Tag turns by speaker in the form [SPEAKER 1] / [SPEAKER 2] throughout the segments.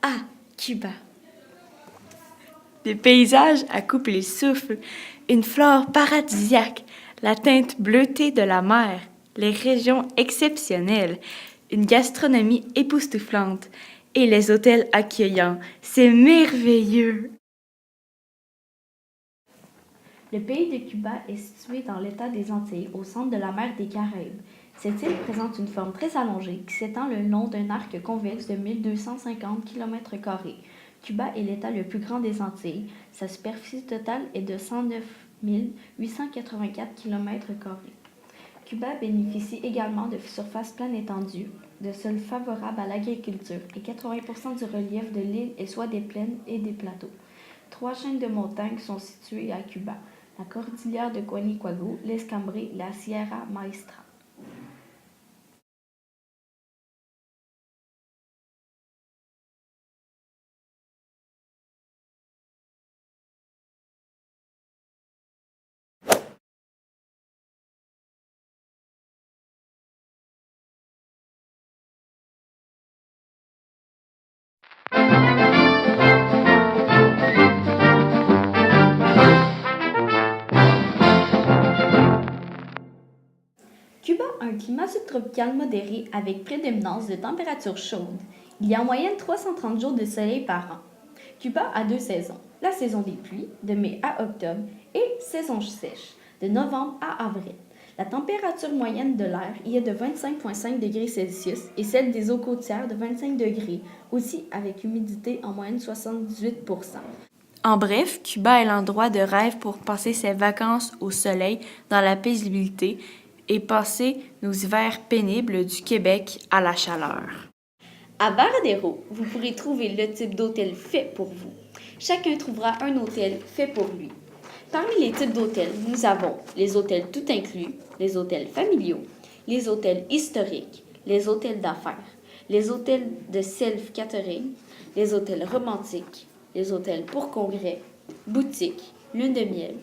[SPEAKER 1] Ah, Cuba. Des paysages à couper le souffle, une flore paradisiaque, la teinte bleutée de la mer, les régions exceptionnelles, une gastronomie époustouflante et les hôtels accueillants. C'est merveilleux!
[SPEAKER 2] Le pays de Cuba est situé dans l'État des Antilles, au centre de la mer des Caraïbes. Cette île présente une forme très allongée qui s'étend le long d'un arc convexe de 1250 km². Cuba est l'État le plus grand des Antilles. Sa superficie totale est de 109 884 km². Cuba bénéficie également de surfaces pleines étendues, de sols favorables à l'agriculture et 80% du relief de l'île est soit des plaines et des plateaux. 3 chaînes de montagnes sont situées à Cuba: la cordillère de Guaniquago, l'Escambre, la Sierra Maestra. Cuba a un climat subtropical modéré avec prédominance de températures chaudes. Il y a en moyenne 330 jours de soleil par an. Cuba a 2 saisons: la saison des pluies, de mai à octobre, et saison sèche, de novembre à avril. La température moyenne de l'air y est de 25,5 degrés Celsius et celle des eaux côtières de 25 degrés, aussi avec humidité en moyenne 78%.
[SPEAKER 1] En bref, Cuba est l'endroit de rêve pour passer ses vacances au soleil, dans la paisibilité, et passer nos hivers pénibles du Québec à la chaleur.
[SPEAKER 2] À Varadero, vous pourrez trouver le type d'hôtel fait pour vous. Chacun trouvera un hôtel fait pour lui. Parmi les types d'hôtels, nous avons les hôtels tout inclus, les hôtels familiaux, les hôtels historiques, les hôtels d'affaires, les hôtels de self-catering, les hôtels romantiques, les hôtels pour congrès, boutiques, lune de miel,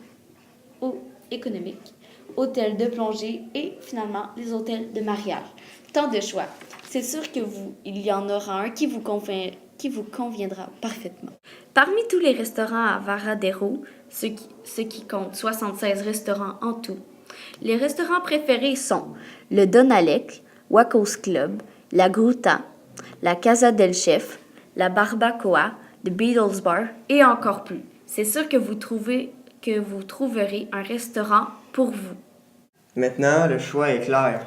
[SPEAKER 2] eau économique, hôtels de plongée et finalement les hôtels de mariage. Tant de choix. C'est sûr que il y en aura un qui vous conviendra parfaitement. Parmi tous les restaurants à Varadero, ce qui compte 76 restaurants en tout, les restaurants préférés sont le Donalek, Wacos Club, la Gruta, la Casa del Chef, la Barbacoa, The Beatles Bar et encore plus. C'est sûr que vous trouverez un restaurant pour vous.
[SPEAKER 3] Maintenant, le choix est clair.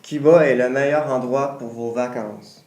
[SPEAKER 3] Cuba est le meilleur endroit pour vos vacances.